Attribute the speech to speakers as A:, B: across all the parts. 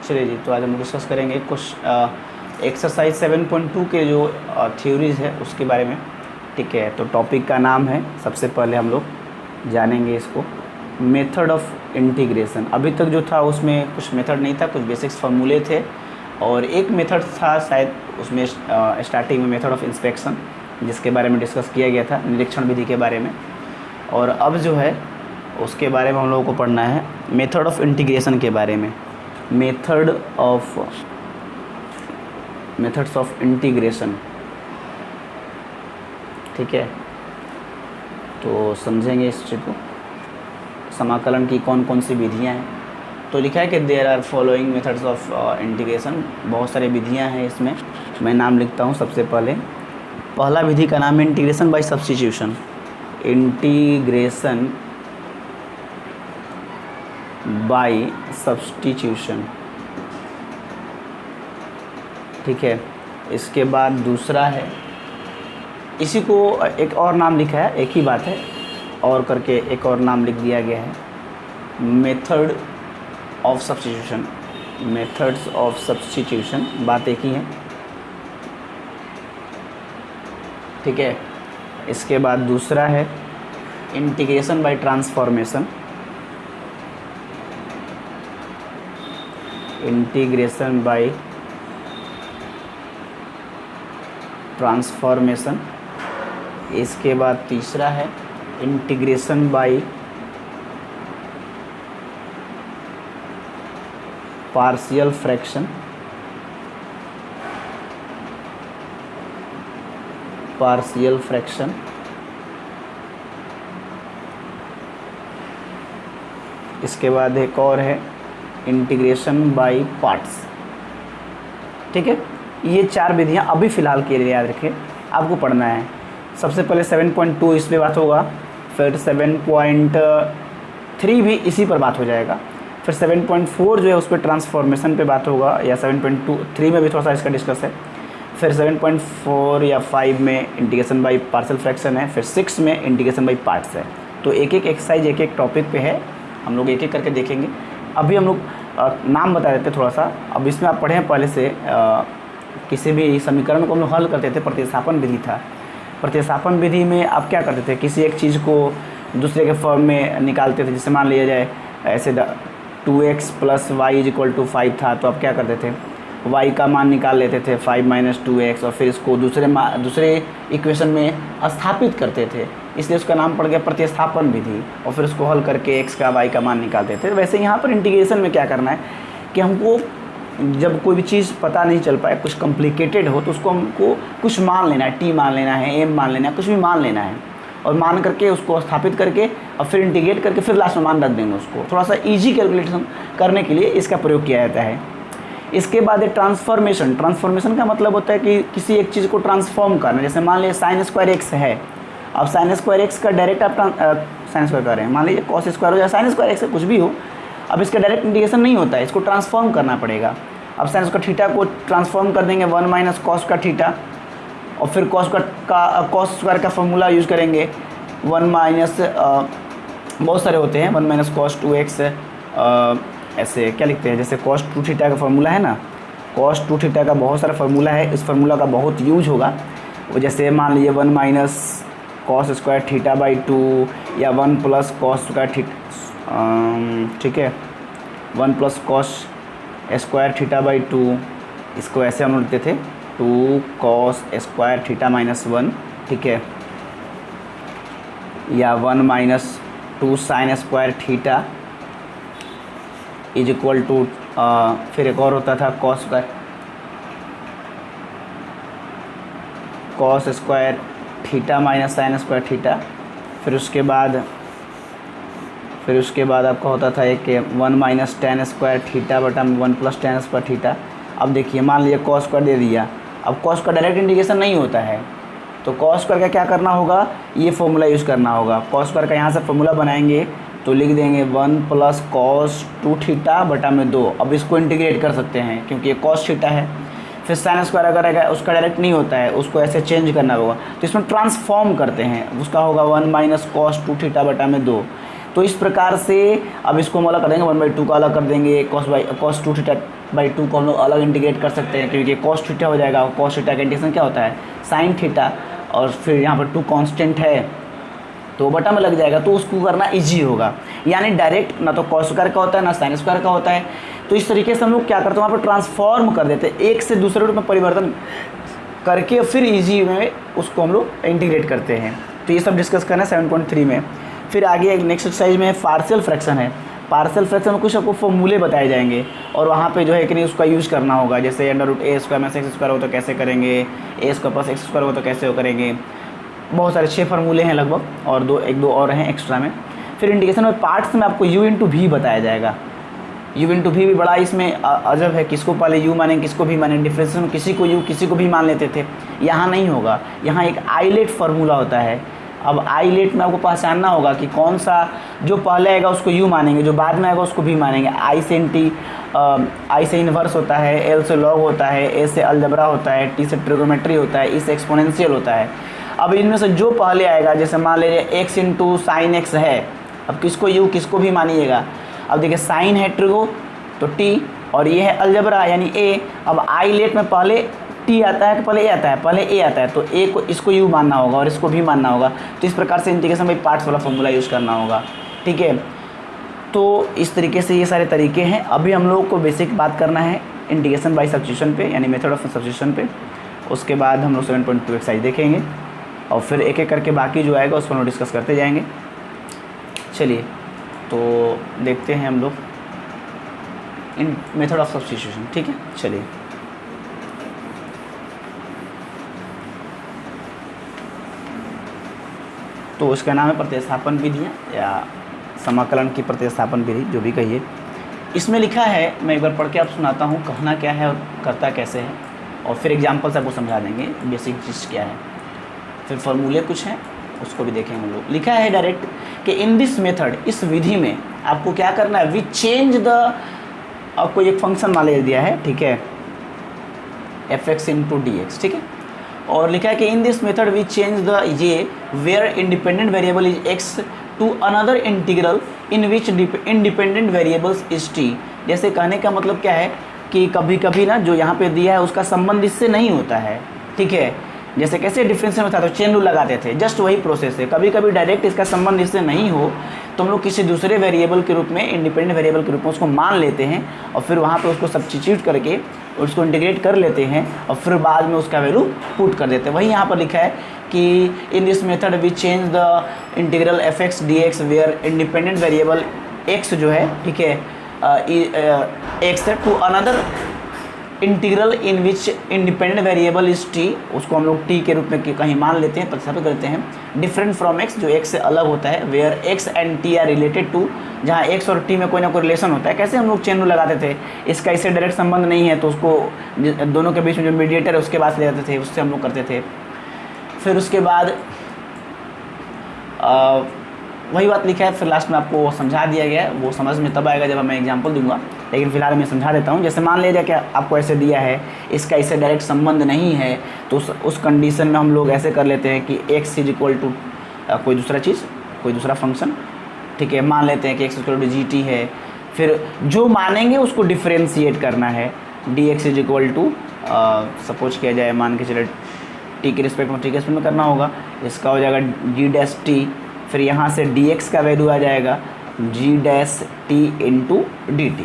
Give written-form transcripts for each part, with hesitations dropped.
A: चलिए जी, तो आज हम डिस्कस करेंगे कुछ एक्सरसाइज 7.2 के जो थ्योरीज है उसके बारे में। ठीक है, तो टॉपिक का नाम है, सबसे पहले हम लोग जानेंगे इसको, मेथड ऑफ इंटीग्रेशन। अभी तक जो था उसमें कुछ मेथड नहीं था, कुछ बेसिक्स फार्मूले थे और एक मेथड था शायद उसमें स्टार्टिंग में, मेथड ऑफ इंस्पेक्शन, जिसके बारे में डिस्कस किया गया था, निरीक्षण विधि के बारे में। और अब जो है उसके बारे में हम लोगों को पढ़ना है मेथड ऑफ इंटीग्रेशन के बारे में, मेथड्स ऑफ इंटीग्रेशन। ठीक है, तो समझेंगे इस चीज़ को, समाकलन की कौन कौन सी विधियां हैं। तो लिखा है कि there are following methods of integration, बहुत सारी विधियां हैं इसमें, मैं नाम लिखता हूं। सबसे पहले पहला विधि का नाम है integration by substitution. Integration by substitution, ठीक है। इसके बाद दूसरा है, इसी को एक और नाम लिखा है, एक ही बात है, और करके एक और नाम लिख दिया गया है, method of substitution. Methods of substitution, बात एक ही है, ठीक है। इसके बाद दूसरा है integration by transformation. Integration by transformation. इसके बाद तीसरा है integration by partial fraction. Partial fraction. इसके बाद एक और है इंटीग्रेशन बाय पार्ट्स। ठीक है, ये चार विधियां अभी फ़िलहाल के लिए याद रखें, आपको पढ़ना है। सबसे पहले 7.2 इस पर बात होगा, फिर 7.3 भी इसी पर बात हो जाएगा, फिर 7.4 जो है उस पर ट्रांसफॉर्मेशन पे बात होगा, या 7.3 में भी थोड़ा सा इसका डिस्कस है, फिर 7.4 या 5 में इंटीग्रेशन बाय पार्शियल फ्रैक्शन है, फिर 6 में इंटीग्रेशन बाय पार्ट्स है। तो एक एक एक्सरसाइज एक एक टॉपिक पे है, हम लोग एक एक करके देखेंगे। अभी हम लोग नाम बता देते थोड़ा सा। अब इसमें आप पढ़ें पहले से, किसी भी समीकरण को हम लोग हल करते थे, प्रतिस्थापन विधि था। प्रतिस्थापन विधि में आप क्या करते थे, किसी एक चीज़ को दूसरे के फॉर्म में निकालते थे। जैसे मान लिया जाए ऐसे 2x + y = 5 था, तो आप क्या करते थे, y का मान निकाल लेते थे 5 - 2x, और फिर इसको दूसरे इक्वेशन में स्थापित करते थे, इसलिए उसका नाम पड़ गया प्रतिस्थापन विधि। और फिर उसको हल करके x का y का मान निकालते थे। वैसे यहाँ पर इंटीग्रेशन में क्या करना है कि हमको जब कोई भी चीज़ पता नहीं चल पाए, कुछ कॉम्प्लिकेटेड हो, तो उसको हमको कुछ मान लेना है, t मान लेना है, m मान लेना है, कुछ भी मान लेना है, और मान करके उसको स्थापित करके और फिर इंटीग्रेट करके फिर लास्ट में मान रख देंगे उसको। थोड़ा सा इजी कैलकुलेशन करने के लिए इसका प्रयोग किया जाता है। इसके बाद है ट्रांसफॉर्मेशन। ट्रांसफॉर्मेशन का मतलब होता है कि किसी एक चीज़ को ट्रांसफॉर्म करना। जैसे मान लीजिए sin² है, अब sin² का डायरेक्ट आप sin² कर रहे हैं, मान लीजिए cos² हो या sin² कुछ भी हो, अब इसका डायरेक्ट इंटीग्रेशन नहीं होता है, इसको ट्रांसफॉर्म करना पड़ेगा। अब sin² को ट्रांसफॉर्म कर देंगे 1 - cos², और फिर cos² का फॉर्मूला यूज़ करेंगे, 1 बहुत सारे होते हैं, 1 - cos 2x, ऐसे क्या लिखते हैं, जैसे cos 2θ का फार्मूला है ना, cos 2θ का बहुत सारा फार्मूला है, इस फार्मूला का बहुत यूज होगा। वो जैसे मान लीजिए 1 - cos²θ/2 या 1 + cos²θ, ठीक है, 1 + cos²θ/2, इसको ऐसे हम लिखते थे 2 cos² θ - 1, ठीक है, या 1 - 2 sin²θ = फिर एक और होता था cos² θ - sin²θ। फिर उसके बाद आपका होता था एक 1 - tan²θ/1 + tan²θ। अब देखिए, मान लीजिए cos² दे दिया, अब cos का डायरेक्ट इंटीग्रेशन नहीं होता है, तो cos² का क्या करना होगा, ये फॉर्मूला यूज़ करना होगा। cos² का यहाँ से फॉर्मूला बनाएंगे तो लिख देंगे 1 + cos 2θ/2। अब इसको इंटीग्रेट कर सकते हैं क्योंकि ये cos θ है। फिर sin² अगर है उसका डायरेक्ट नहीं होता है, उसको ऐसे चेंज करना होगा, तो इसमें ट्रांसफॉर्म करते हैं, उसका होगा 1 - cos 2θ/2। तो इस प्रकार से अब इसको हम अलग कर देंगे, 1/2 का अलग कर देंगे, cos 2θ बाई 2 को हम लोग अलग इंटीग्रेट कर सकते हैं, क्योंकि कॉस थीटा हो जाएगा। कॉस थीटा का इंटीग्रेशन क्या होता है, साइन थीटा, और फिर यहाँ पर 2 कांस्टेंट है तो बटा में लग जाएगा, तो उसको करना इजी होगा। यानी डायरेक्ट ना तो कॉस स्क्वायर का होता है ना साइन स्क्वायर का होता है, तो इस तरीके से हम लोग क्या करते हैं, वहाँ पर ट्रांसफॉर्म कर देते हैं, एक से दूसरे रूप में परिवर्तन करके फिर इजी में उसको हम लोग इंटीग्रेट करते हैं। तो ये सब डिस्कस करना है 7.3 में। फिर आगे एक नेक्स्ट एक्सरसाइज में पार्शियल फ्रैक्शन है। पार्शियल फ्रैक्शन में कुछ आपको फॉर्मूले बताए जाएंगे और वहाँ पे जो है कि नहीं उसका यूज़ करना होगा। जैसे √a² में x² हो तो कैसे करेंगे, a² + x² हो तो कैसे हो करेंगे। बहुत सारे 6 फार्मूले हैं लगभग, और एक दो और हैं एक्स्ट्रा में। फिर इंटीग्रेशन में पार्ट्स में आपको u/v बताया जाएगा। u/v भी बड़ा इसमें अजब है, किसको पहले u मानेंगे किसको भी मानेंगे। डिफरेंशियल में किसी को u किसी को भी मान लेते थे, यहाँ नहीं होगा। यहाँ एक आइलेट फार्मूला होता है। अब आइलेट में आपको पहचानना होगा कि कौन सा जो पहले आएगा उसको u मानेंगे, जो बाद में आएगा उसको भी मानेंगे। I से t, I से इन्वर्स होता है, L से लॉग होता है, A से अलजबरा होता है, T से ट्रिगोनोमेट्री होता है, E से एक्सपोनेंशियल होता है। अब इनमें से जो पहले आएगा, जैसे मान लीजिए x × sin x है, अब किसको u किसको भी मानिएगा। अब देखिए साइन है ट्रिगो तो t, और ये है अलजबरा यानी a। अब आइलेट में पहले t आता है कि पहले a आता है, पहले a आता है, तो a को इसको u मानना होगा और इसको भी मानना होगा। तो इस प्रकार से इंटीग्रेशन बाई पार्ट्स वाला फॉर्मूला यूज़ करना होगा, ठीक है। तो इस तरीके से ये सारे तरीके हैं। अभी हम लोग को बेसिक बात करना है इंटीग्रेशन बाई सब्स्टिट्यूशन पे, यानी मेथड ऑफ सब्स्टिट्यूशन पे। उसके बाद हम लोग 7.2 एक्सरसाइज देखेंगे और फिर एक एक करके बाकी जो आएगा उसको हम डिस्कस करते जाएंगे। चलिए तो देखते हैं हम लोग इन मेथड ऑफ सब्स्टिट्यूशन, ठीक है। चलिए तो उसका नाम है प्रतिस्थापन विधियाँ या समाकलन की प्रतिस्थापन विधि, जो भी कहिए। इसमें लिखा है, मैं एक बार पढ़ के आप सुनाता हूँ, कहना क्या है और करता कैसे है, और फिर एग्जाम्पल से आपको समझा देंगे बेसिक चीज़ क्या है। फिर फॉर्मूले कुछ हैं उसको भी देखेंगे हम लोग। लिखा है डायरेक्ट कि इन दिस मेथड, इस विधि में आपको क्या करना है, वी चेंज द, आपको एक फंक्शन मान ले दिया है, ठीक है, fx × dx, ठीक है। और लिखा है कि in this method we change the ये where independent variable is x to another integral in which independent variables is t। जैसे कहने का मतलब क्या है कि कभी कभी ना जो यहाँ पे दिया है उसका संबंध इससे नहीं होता है, ठीक है। जैसे कैसे डिफरेंशियल में था तो चेन रूल लगाते थे, जस्ट वही प्रोसेस है। कभी कभी डायरेक्ट इसका संबंध इससे नहीं हो तो हम लोग किसी दूसरे वेरिएबल के रूप में, इंडिपेंडेंट वेरिएबल के रूप में उसको मान लेते हैं और फिर वहाँ पे उसको सब्स्टिट्यूट करके उसको इंटीग्रेट कर लेते हैं और फिर बाद में उसका वैल्यू पुट कर देते हैं। वही यहाँ पर लिखा है कि in this method we change the integral fx dx where independent variable x जो है, ठीक है, x to another integral in which independent variable is t। उसको हम लोग t के रूप में कहीं मान लेते हैं, प्रतिस्थापित करते हैं। डिफरेंट फ्रॉम x, जो x से अलग होता है, where x and t are related to, जहाँ x और t में कोई ना कोई रिलेशन होता है। कैसे हम लोग चेन रूल लगाते थे, इसका इससे डायरेक्ट संबंध नहीं है तो उसको दोनों के बीच में जो मीडिएटर है उसके पास ले जाते थे, उससे हम लोग करते थे। फिर उसके बाद वही बात लिखा है, फिर लास्ट में आपको समझा दिया गया है। वो समझ में तब आएगा जब मैं एग्जांपल दूंगा, लेकिन फिलहाल मैं समझा देता हूँ। जैसे मान लीजिए कि आपको ऐसे दिया है, इसका इससे डायरेक्ट संबंध नहीं है, तो उस कंडीशन में हम लोग ऐसे कर लेते हैं कि x = कोई दूसरा चीज़, कोई दूसरा फंक्शन, ठीक है। मान लेते हैं कि x = gt है, फिर जो मानेंगे उसको डिफ्रेंशिएट करना है। dx = सपोज किया जाए, मान के चले t के रिस्पेक्ट में, t के रिस्पेक्ट में करना होगा, इसका हो जाएगा g't। फिर यहाँ से dx का वैल्यू आ जाएगा g' t × dt।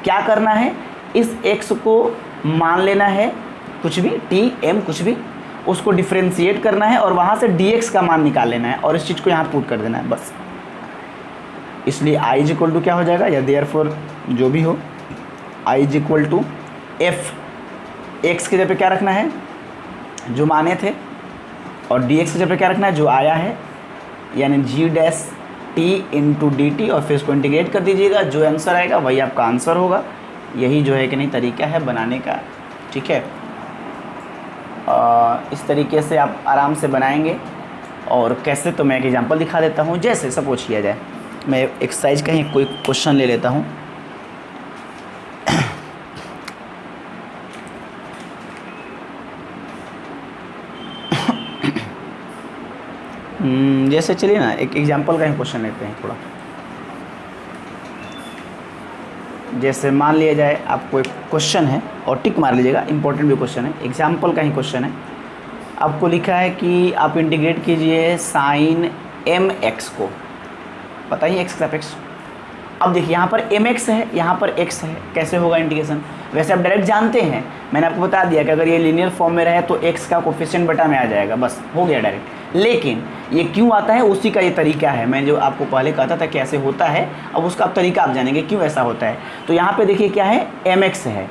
A: क्या करना है, इस x को मान लेना है, कुछ भी t m कुछ भी, उसको डिफ्रेंशिएट करना है और वहाँ से dx का मान निकाल लेना है और इस चीज़ को यहाँ पुट कर देना है, बस। इसलिए i = क्या हो जाएगा, या देयरफॉर जो भी हो, i = f, x की जगह पे क्या रखना है, जो माने थे, और dx की जगह पे क्या रखना है, जो आया है, यानी g' t × dt, और फिर इसको इंटीग्रेट कर दीजिएगा। जो आंसर आएगा वही आपका आंसर होगा। यही जो है कि नहीं तरीका है बनाने का, ठीक है। इस तरीके से आप आराम से बनाएंगे। और कैसे, तो मैं एक एग्जांपल दिखा देता हूँ। जैसे सपोज किया जाए, मैं एक्सरसाइज का ही कोई क्वेश्चन ले लेता हूँ। जैसे चलिए ना एक एग्जांपल का ही क्वेश्चन लेते हैं थोड़ा। जैसे मान लिया जाए आपको एक क्वेश्चन है और टिक मार लीजिएगा, इंपॉर्टेंट भी क्वेश्चन है, एग्जाम्पल का ही क्वेश्चन है। आपको लिखा है कि आप इंटीग्रेट कीजिए साइन एम एक्स को, बताइए एक्स का एक्स। अब देखिए यहाँ पर एम एक्स है, यहाँ पर एक्स है, कैसे होगा इंटीग्रेशन? वैसे आप डायरेक्ट जानते हैं, मैंने आपको बता दिया कि अगर ये लीनियर फॉर्म में रहे तो एक्स का कोफिशिएंट बटा में आ जाएगा, बस हो गया डायरेक्ट। लेकिन ये क्यों आता है उसी का ये तरीका है, मैं जो आपको पहले कहता था कैसे होता है, अब उसका आप तरीका आप जानेंगे क्यों ऐसा होता है। तो यहाँ पे देखिए क्या है, एम एक्स है,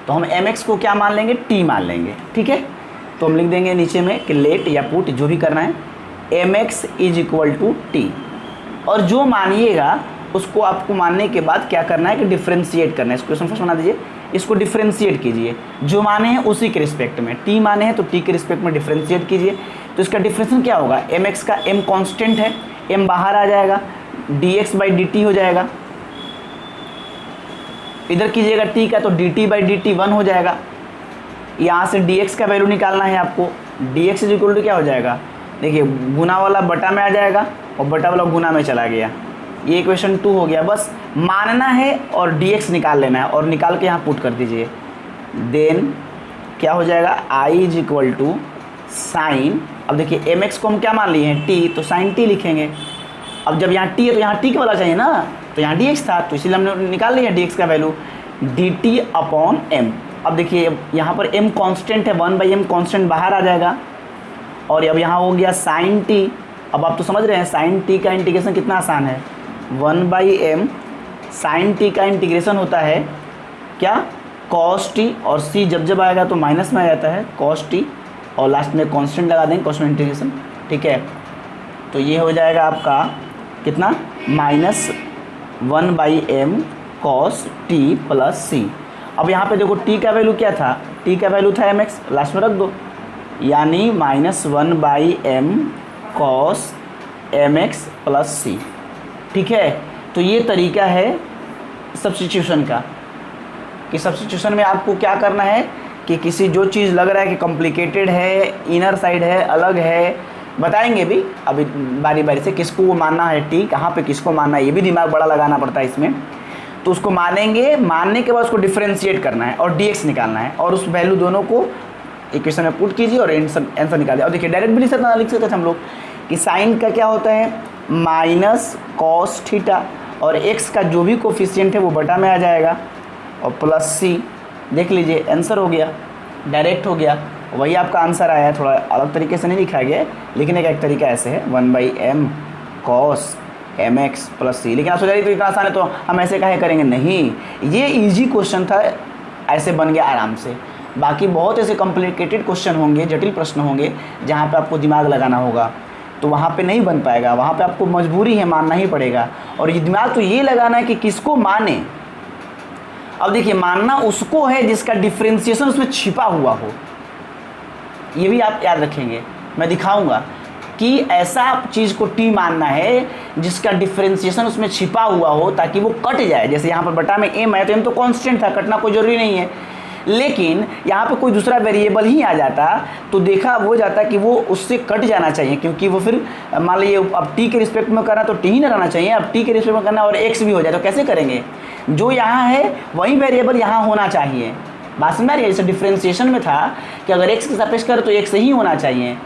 A: तो हम एम एक्स को क्या मान लेंगे, टी मान लेंगे, ठीक है। तो हम लिख देंगे नीचे में कि लेट या पुट जो भी करना है, m x is equal to t, और जो मानिएगा उसको आपको मानने के बाद क्या करना है कि डिफ्रेंशिएट करना है। इसको क्वेश्चन फर्स्ट बना दीजिए, इसको डिफ्रेंशिएट कीजिए, जो माने हैं उसी के रिस्पेक्ट में, टी माने हैं तो टी के रिस्पेक्ट में डिफ्रेंशिएट कीजिए। तो इसका डिफ्रेंशिएशन क्या होगा, एम एक्स का एम कांस्टेंट है, एम बाहर आ जाएगा, D x by D T हो जाएगा, इधर कीजिएगा टी का तो D T by D T 1 हो जाएगा। यहाँ से डी एक्स का वैल्यू निकालना है आपको, d x is equal to क्या हो जाएगा, देखिए गुना वाला बटा में आ जाएगा और बटा वाला गुना में चला गया, ये इक्वेशन 2 हो गया। बस मानना है और dx निकाल लेना है और निकाल के यहाँ पुट कर दीजिए, देन क्या हो जाएगा, i is equal to sine, अब देखिए एम एक्स को हम क्या मान लिए हैं, t, तो साइन t लिखेंगे। अब जब यहाँ t है तो यहाँ t के वाला चाहिए ना, तो यहाँ dx था तो इसीलिए हमने निकाल लिया dx का वैल्यू, dt अपॉन m। अब देखिए यहाँ पर m कांस्टेंट है, 1/m कांस्टेंट बाहर आ जाएगा, और अब यहाँ हो गया साइन t। अब आप तो समझ रहे हैं साइन t का इंटीग्रेशन कितना आसान है, 1/m साइन t का इंटीग्रेशन होता है क्या, cos t, और c जब जब आएगा तो माइनस में आ जाता है cos t, और लास्ट में कांस्टेंट लगा देंगे कांस्टेंट इंटीग्रेशन, ठीक है। तो ये हो जाएगा आपका कितना, -1/m cos t plus c। अब यहाँ पे देखो t का वैल्यू क्या था, t का वैल्यू था mx, लास्ट में रख दो, यानी -1/m cos mx plus c, ठीक है। तो ये तरीका है सब्स्टिट्यूशन का, कि सब्स्टिट्यूशन में आपको क्या करना है कि किसी जो चीज़ लग रहा है कि कॉम्प्लिकेटेड है, इनर साइड है, अलग है, बताएंगे भी अभी बारी बारी से किसको मानना है, टी कहाँ पे किसको मानना है, ये भी दिमाग बड़ा लगाना पड़ता है इसमें। तो उसको मानेंगे, मानने के बाद उसको डिफ्रेंशिएट करना है और dx निकालना है, और उस वैल्यू दोनों को इक्वेशन में पुट कीजिए और आंसर निकालिए। और देखिए डायरेक्ट भी लिख सकते थे हम लोग कि साइन का क्या होता है, माइनस कॉस थीटा, और x का जो भी कोफिशिएंट है वो बटा में आ जाएगा, और प्लस c, देख लीजिए आंसर हो गया, डायरेक्ट हो गया, वही आपका आंसर आया है। थोड़ा अलग तरीके से नहीं लिखा गया है, लेकिन एक तरीका ऐसे है, 1/m cos mx plus c। लेकिन आप सोच रहे तो इतना आसान है तो हम ऐसे काहे करेंगे, नहीं, ये इजी क्वेश्चन था, ऐसे बन गया आराम से। बाकी बहुत ऐसे कॉम्प्लिकेटेड क्वेश्चन होंगे, जटिल प्रश्न होंगे जहाँ पे आपको दिमाग लगाना होगा, तो वहाँ पे नहीं बन पाएगा, वहाँ पे आपको मजबूरी है, मानना ही पड़ेगा। और ये दिमाग तो ये लगाना है कि किसको माने। अब देखिए मानना उसको है जिसका डिफ्रेंशिएशन उसमें छिपा हुआ हो, ये भी आप याद रखेंगे, मैं दिखाऊंगा कि ऐसा चीज़ को टी मानना है जिसका डिफ्रेंशिएशन उसमें छिपा हुआ हो, ताकि वो कट जाए। जैसे यहाँ पर बटा में एम है तो एम तो कांस्टेंट था, कटना कोई ज़रूरी नहीं है, लेकिन यहाँ पे कोई दूसरा वेरिएबल ही आ जाता तो देखा वो जाता कि वो उससे कट जाना चाहिए, क्योंकि वो फिर मान लीजिए अब टी के रिस्पेक्ट में करना तो टी ही ना रहना चाहिए, अब टी के रिस्पेक्ट में करना और एक्स भी हो जाए तो कैसे करेंगे, जो यहाँ है वही वेरिएबल यहाँ होना चाहिए। बात समझ रही है, जैसे डिफ्रेंशिएशन में था कि अगर एक्स के सापेक्ष करें तो एक्स ही होना चाहिए,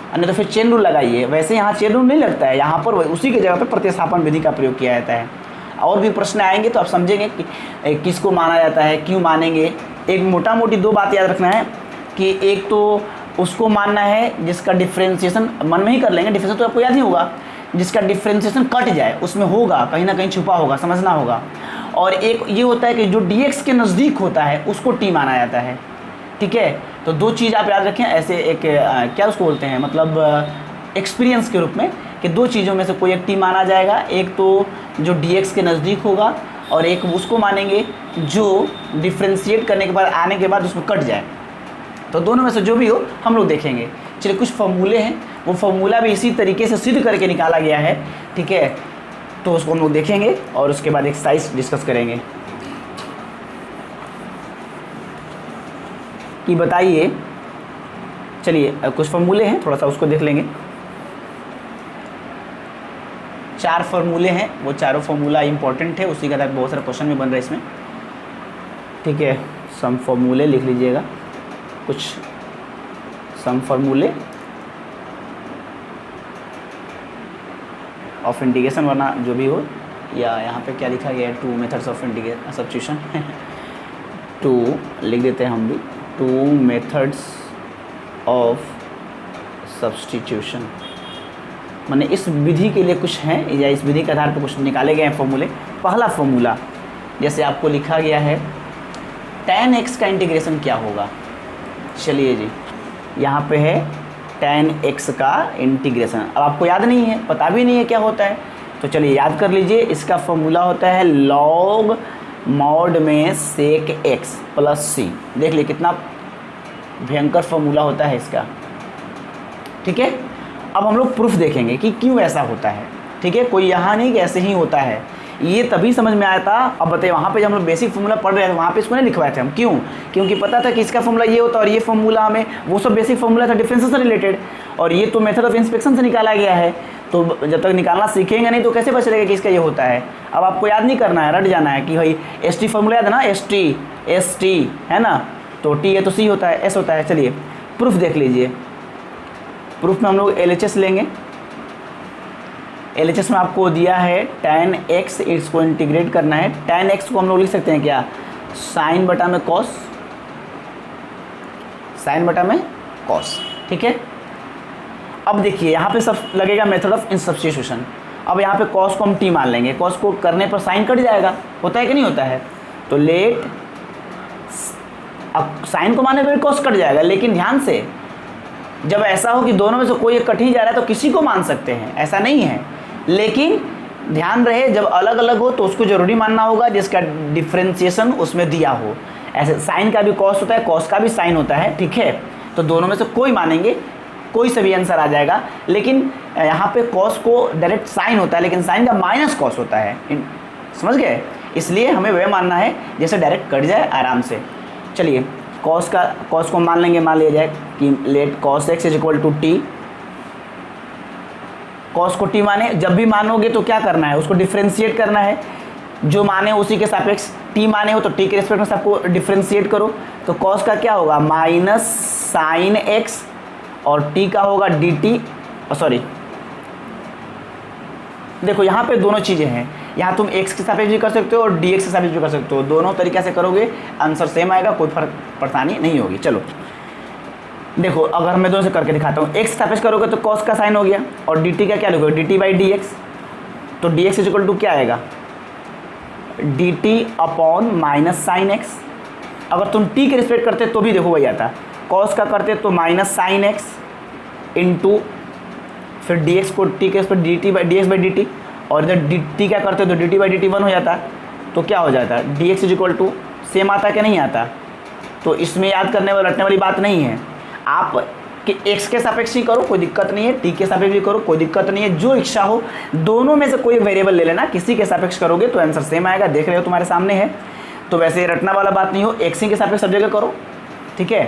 A: नहीं तो फिर चेन रूल लगाइए, वैसे यहाँ चेन रूल नहीं लगता है, यहाँ पर उसी की जगह पर प्रतिस्थापन विधि का प्रयोग किया जाता है। और भी प्रश्न आएंगे तो आप समझेंगे कि किसको माना जाता है, क्यों मानेंगे। एक मोटा मोटी दो बात याद रखना है कि एक तो उसको मानना है जिसका डिफ्रेंशिएशन, मन में ही कर लेंगे, डिफ्रेंशिएशन तो आपको याद ही होगा, जिसका डिफ्रेंशिएशन कट जाए, उसमें होगा कहीं ना कहीं छुपा होगा, समझना होगा। और एक ये होता है कि जो dx के नज़दीक होता है उसको टी माना जाता है, ठीक है। तो दो चीज़ आप याद रखें, ऐसे एक क्या उसको बोलते हैं, मतलब एक्सपीरियंस के रूप में, कि दो चीज़ों में से कोई एक टी माना जाएगा, एक तो जो dx के नज़दीक होगा और एक उसको मानेंगे जो डिफ्रेंशिएट करने के बाद आने के बाद उसमें कट जाए। तो दोनों में से जो भी हो हम लोग देखेंगे। चलिए कुछ फॉर्मूले हैं, वो फॉर्मूला भी इसी तरीके से सिद्ध करके निकाला गया है, ठीक है, तो उसको हम लोग देखेंगे और उसके बाद एक्सरसाइज डिस्कस करेंगे। कि बताइए, चलिए कुछ फॉर्मूले हैं, थोड़ा सा उसको देख लेंगे। 4 फार्मूले हैं, वो चारों फार्मूला इंपॉर्टेंट है, उसी के आधार बहुत सारे क्वेश्चन भी बन रहे हैं इसमें, ठीक है। सम फार्मूले लिख लीजिएगा, कुछ सम फार्मूले ऑफ इंटीग्रेशन, वरना जो भी हो, या यहाँ पे क्या लिखा गया है, 2 मेथड्स ऑफ इंटीग्रेशन सब्स्टिट्यूशन 2 लिख देते हैं हम भी, 2 मेथड्स ऑफ सब्स्टिट्यूशन, माने इस विधि के लिए कुछ हैं या इस विधि के आधार पर कुछ निकाले गए हैं फॉर्मूले। पहला फॉर्मूला जैसे आपको लिखा गया है tan x का इंटीग्रेशन क्या होगा, चलिए जी यहाँ पे है tan x का इंटीग्रेशन। अब आपको याद नहीं है, पता भी नहीं है क्या होता है, तो चलिए याद कर लीजिए। इसका फॉर्मूला होता है log मॉड में sec x प्लस c। देख लिए कितना भयंकर फॉर्मूला होता है इसका, ठीक है। अब हम लोग प्रूफ देखेंगे कि क्यों ऐसा होता है, ठीक है। कोई यहाँ नहीं कि ऐसे ही होता है, ये तभी समझ में आया था। अब बताइए, वहाँ पे जब हम लोग बेसिक फॉर्मूला पढ़ रहे थे वहाँ पे इसको नहीं लिखवाए थे हम, क्यों? क्योंकि पता था कि इसका फॉर्मूला ये होता है और ये फॉर्मूला हमें, वो सब बेसिक फॉर्मूला था डिफरेंस से रिलेटेड, और ये तो मेथड ऑफ इंस्पेक्शन से निकाला गया है। तो जब तक निकालना सीखेंगे नहीं तो कैसे पता चलेगा कि इसका ये होता है। अब आपको याद नहीं करना है, रट जाना है कि भाई एस टी फॉर्मूला याद है ना, एस टी है ना, तो टी है तो सी होता है, एस होता है। चलिए प्रूफ देख लीजिए। प्रूफ में हम लोग LHS लेंगे। LHS में आपको दिया है tan x, इसको इंटीग्रेट करना है। tan x को हम लोग लिख सकते हैं क्या, साइन बटा में कॉस, साइन बटा में कॉस, ठीक है। अब देखिए यहाँ पे सब लगेगा मेथड ऑफ इन सब्स्टिट्यूशन। अब यहाँ पे कॉस को हम t मान लेंगे, कॉस को करने पर साइन कट जाएगा, होता है कि नहीं होता है। तो लेट, अब साइन को मानने पर कॉस कट जाएगा, लेकिन ध्यान से जब ऐसा हो कि दोनों में से कोई एक कट ही जा रहा है तो किसी को मान सकते हैं, ऐसा नहीं है। लेकिन ध्यान रहे जब अलग अलग हो तो उसको जरूरी मानना होगा जिसका डिफ्रेंशिएशन उसमें दिया हो। ऐसे साइन का भी कॉस होता है, कॉस का भी साइन होता है, ठीक है। तो दोनों में से कोई मानेंगे, कोई से भी आंसर आ जाएगा। लेकिन यहाँ पे कॉस को डायरेक्ट साइन होता है, लेकिन साइन का माइनस कॉस होता है, समझ गए। इसलिए हमें वह मानना है जैसे डायरेक्ट कट जाए आराम से। चलिए कॉस को मान लेंगे, मान लिया जाए कि let cos x is equal to t. Cos को टी माने, जब भी मानोगे तो क्या करना है, उसको डिफ्रेंशिएट करना है। जो माने उसी के सापेक्ष, टी माने हो तो टी के रिस्पेक्ट में सबको डिफ्रेंशिएट करो। तो कॉस का क्या होगा, माइनस साइन एक्स, और टी का होगा डी टी, सॉरी देखो यहाँ पे दोनों चीज़ें हैं, यहाँ तुम x के सापेक्ष भी कर सकते हो और dx के सापेक्ष भी कर सकते हो। दोनों तरीक़े से करोगे आंसर सेम आएगा, कोई फर्क परेशानी नहीं होगी। चलो देखो, अगर मैं दोनों से करके दिखाता हूँ। x के सापेक्ष करोगे तो cos का साइन हो गया, और dt का क्या लिखोगे, dt बाई डी एक्स। तो dx इक्वल टू क्या आएगा, dt upon minus sine x. अगर तुम t के रिस्पेक्ट करते तो भी देखो वही आता, cos का करते तो माइनस साइन एक्स इंटू फिर dx को t के respect dt by dx by dt, और इधर dt क्या करते तो dt बाई dt 1 हो जाता। तो क्या हो जाता है, dx is equal to same आता कि नहीं आता। तो इसमें याद करने वाली रटने वाली बात नहीं है। आप कि x के सापेक्ष ही करो कोई दिक्कत नहीं है, t के सापेक्ष भी करो कोई दिक्कत नहीं है, जो इच्छा हो दोनों में से कोई वेरिएबल ले लेना। किसी के सापेक्ष करोगे तो आंसर सेम आएगा, देख रहे हो तुम्हारे सामने है। तो वैसे रटना वाला बात नहीं हो, x ही के सापेक्ष सब जगह करो, ठीक है।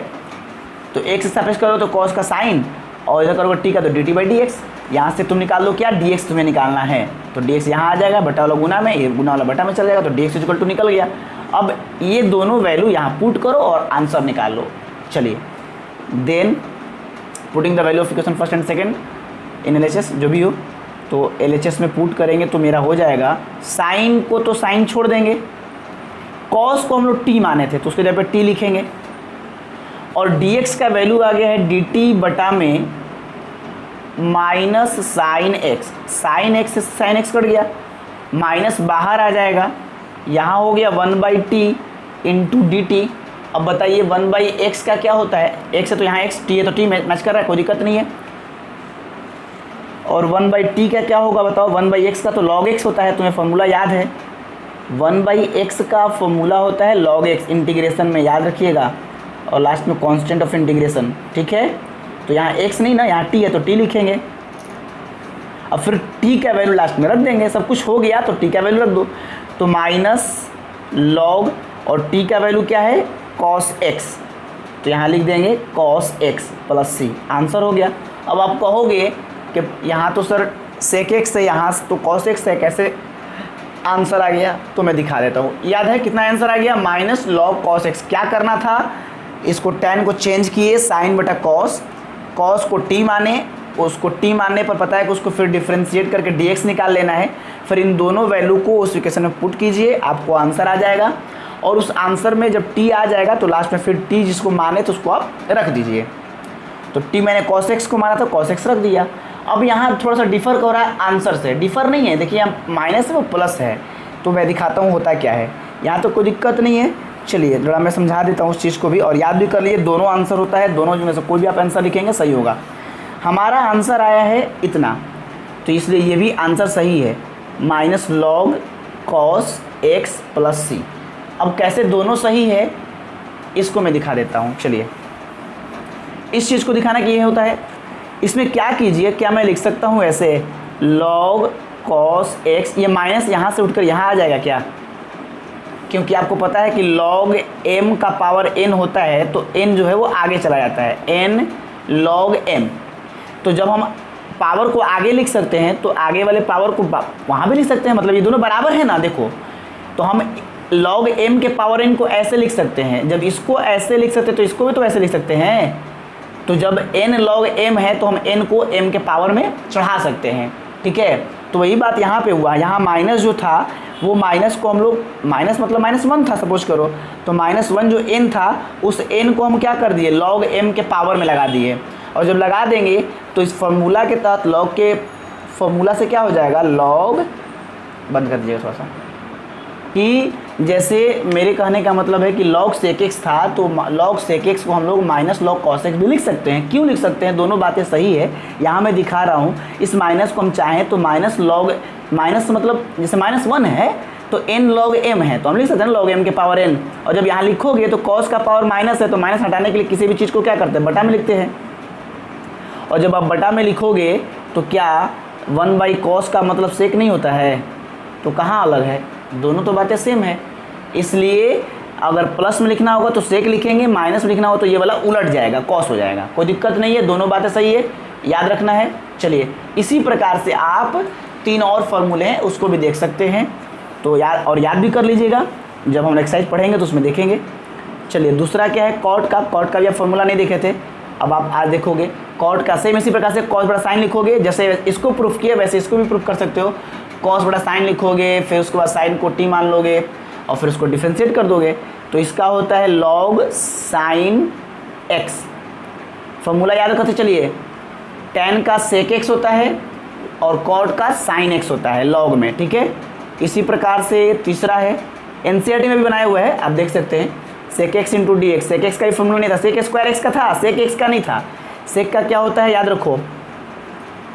A: तो x के सापेक्ष करो तो cos का साइन, और इधर करोगे t का तो dt बाई डी एक्स। यहाँ से तुम निकाल लो क्या, dx तुम्हें निकालना है। तो dx यहाँ आ जाएगा, बटा वाला गुना में, ये गुना वाला बटा में चल जाएगा, तो dx इक्वल टू निकल गया। अब ये दोनों वैल्यू यहाँ पुट करो और आंसर निकाल लो। चलिए then putting the value of equation first and second in LHS जो भी हो, तो LHS में पुट करेंगे तो मेरा हो जाएगा, साइन को तो साइन छोड़ देंगे, कॉस को हम लोग t माने थे तो उसके जगह पे t लिखेंगे, और dx का वैल्यू आ गया है dt बटा में minus sine x. Sine x से साइन एक्स कट गया, माइनस बाहर आ जाएगा, यहाँ हो गया 1/t इंटू डी टी। अब बताइए 1/x का क्या होता है, x है तो यहाँ x, t है तो t मैच कर रहा है, कोई दिक्कत नहीं है। और 1/t का क्या होगा बताओ, 1/x का तो log x होता है, तुम्हें फॉर्मूला याद है। 1/x का फॉर्मूला होता है log x, इंटीग्रेशन में याद रखिएगा, और लास्ट में कांस्टेंट ऑफ इंटीग्रेशन, ठीक है। तो यहाँ x नहीं ना, यहाँ t है तो t लिखेंगे। अब फिर t का वैल्यू लास्ट में रख देंगे, सब कुछ हो गया तो t का वैल्यू रख दो। तो माइनस लॉग, और t का वैल्यू क्या है, cos x, तो यहाँ लिख देंगे cos x plus c, answer हो गया। अब आप कहोगे कि यहाँ तो सर सेक एक्स से यहाँ तो कॉस एक्स से कैसे आंसर आ गया, तो मैं दिखा देता हूँ। याद है कितना आंसर आ गया, माइनस लॉग कॉस एक्स। क्या करना था, इसको tan को चेंज किए साइन बटा कॉस, कॉस को t माने, उसको t मानने पर पता है कि उसको फिर डिफ्रेंशिएट करके dx निकाल लेना है। फिर इन दोनों वैल्यू को उस इक्वेशन में पुट कीजिए, आपको आंसर आ जाएगा। और उस आंसर में जब t आ जाएगा तो लास्ट में फिर t जिसको माने तो उसको आप रख दीजिए। तो t मैंने cos x को माना था, cos x रख दिया। अब यहाँ थोड़ा सा डिफ़र हो रहा है आंसर से, डिफ़र नहीं है, देखिए यहाँ माइनस है वो प्लस है, तो मैं दिखाता हूँ होता क्या है। यहाँ तो कोई दिक्कत नहीं है, चलिए जरा मैं समझा देता हूँ उस चीज़ को भी, और याद भी कर लिए दोनों आंसर होता है, दोनों में से कोई भी आप आंसर लिखेंगे सही होगा। हमारा आंसर आया है इतना, तो इसलिए ये भी आंसर सही है, minus log cos x plus c. अब कैसे दोनों सही है इसको मैं दिखा देता हूँ। चलिए इस चीज़ को दिखाना कि ये होता है, इसमें क्या कीजिए, क्या मैं लिख सकता हूँ ऐसे लॉग कॉस एक्स, ये माइनस यहाँ से उठकर यहाँ आ जाएगा क्या, क्योंकि आपको पता है कि लॉग m का पावर n होता है तो n जो है वो आगे चला जाता है, n log m। तो जब हम पावर को आगे लिख सकते हैं तो आगे वाले पावर को वहाँ भी लिख सकते हैं, मतलब ये दोनों बराबर है ना। देखो तो हम log m के पावर n को ऐसे लिख सकते हैं, जब इसको ऐसे लिख सकते हैं तो इसको भी तो ऐसे लिख सकते हैं। तो जब n log m है तो हम n को m के पावर में चढ़ा सकते हैं, ठीक है। तो वही बात यहाँ पे हुआ, यहाँ माइनस जो था वो माइनस को हम लोग, माइनस मतलब -1 था सपोज करो, तो -1 जो n था उस n को हम क्या कर दिए log m के पावर में लगा दिए। और जब लगा देंगे तो इस फार्मूला के तहत log के फार्मूला से क्या हो जाएगा, log, बंद कर दीजिएगा थोड़ा सा, कि जैसे मेरे कहने का मतलब है कि log sec x था तो log sec x को हम लोग माइनस log cos x भी लिख सकते हैं। क्यों लिख सकते हैं, दोनों बातें सही है। यहाँ मैं दिखा रहा हूँ इस माइनस को हम चाहें तो माइनस log, माइनस मतलब जैसे -1 है तो n log m है तो हम लिख सकते हैं log m के पावर n। और जब यहाँ लिखोगे तो cos का पावर माइनस है तो माइनस हटाने के लिए किसी भी चीज़ को क्या करते हैं, बटा में लिखते हैं। और जब आप बटा में लिखोगे तो क्या 1/cos का मतलब सेक नहीं होता है, तो कहाँ अलग है, दोनों तो बातें सेम है। इसलिए अगर प्लस में लिखना होगा तो सेक लिखेंगे, माइनस में लिखना हो तो ये वाला उलट जाएगा, कॉस हो जाएगा, कोई दिक्कत नहीं है, दोनों बातें सही है, याद रखना है। चलिए इसी प्रकार से आप 3 और फार्मूले हैं उसको भी देख सकते हैं, तो याद भी कर लीजिएगा, जब हम एक्सरसाइज पढ़ेंगे तो उसमें देखेंगे। चलिए दूसरा क्या है, कॉट का भी आप फार्मूला नहीं देखे थे, अब आप आज देखोगे। कॉट का सेम इसी प्रकार से कॉस बड़ा साइन लिखोगे, जैसे इसको प्रूफ किया वैसे इसको भी प्रूफ कर सकते हो। कॉस बड़ा साइन लिखोगे, फिर उसके बाद साइन को t मान लोगे और फिर उसको डिफ्रेंशिएट कर दोगे, तो इसका होता है log sin x। फॉर्मूला याद रखते चलिए, tan का sec x होता है और cot का sin x होता है log में, ठीक है। इसी प्रकार से तीसरा है, NCERT में भी बनाया हुआ है, आप देख सकते हैं, sec x into d x. Sec x का भी फॉर्मूला नहीं था, sec स्क्वायर x का था, sec x का नहीं था। sec का क्या होता है याद रखो,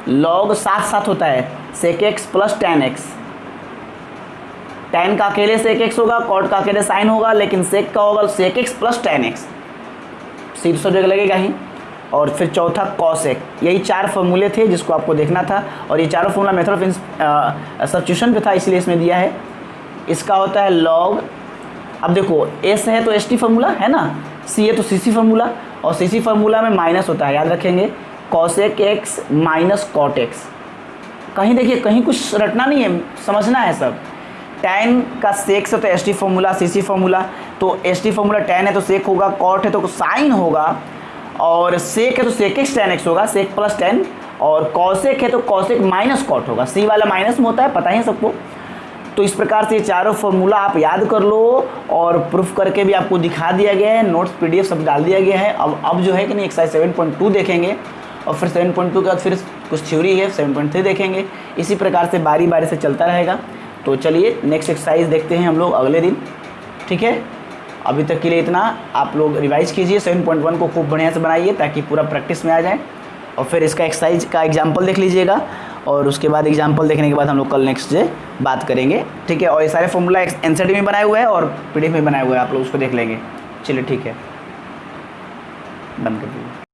A: log साथ होता है, sec x plus tan x। tan का अकेले sec x होगा, cot का अकेले sin होगा, लेकिन sec का होगा sec x plus tan x, सीधे सब जगह लगेगा ही। और फिर चौथा cos x। यही 4 फार्मूले थे जिसको आपको देखना था, और ये चारों फार्मूला मेथड ऑफ सब्स्टिट्यूशन पे था इसलिए इसमें दिया है। इसका होता है log, अब देखो s है तो st फार्मूला है ना, c है तो cc फार्मूला, और cc फार्मूला में माइनस होता है, याद रखेंगे, cosec x minus cot x। कहीं देखिए कहीं कुछ रटना नहीं है, समझना है सब। tan का sec से तो st फार्मूला, cc फार्मूला, तो st फार्मूला tan है तो sec होगा, cot है तो sin होगा, और sec है तो sec x tan x होगा, sec प्लस tan, और cosec है तो cosec माइनस cot होगा, c वाला माइनस में होता है, पता ही है सबको। तो इस प्रकार से ये चारों फार्मूला आप याद कर लो, और प्रूफ करके भी आपको दिखा दिया गया है, नोट्स PDF सब डाल दिया गया है। अब जो है कि नहीं एक्सरसाइज 7.2 देखेंगे, और फिर 7.2 के बाद फिर कुछ थ्योरी है 7.3 देखेंगे। इसी प्रकार से बारी बारी से चलता रहेगा। तो चलिए नेक्स्ट एक्सरसाइज देखते हैं हम लोग अगले दिन, ठीक है। अभी तक के लिए इतना, आप लोग रिवाइज कीजिए, 7.1 को खूब बढ़िया से बनाइए ताकि पूरा प्रैक्टिस में आ जाए, और फिर इसका एक्सरसाइज का एग्जाम्पल देख लीजिएगा, और उसके बाद एग्जाम्पल देखने के बाद हम लोग कल नेक्स्ट डे बात करेंगे, ठीक है। और ये सारे फॉर्मूला NCERT में बनाए हुए हैं और PDF में बनाए हुए हैं, आप लोग उसको देख लेंगे। चलिए ठीक है, बंद कर दीजिए।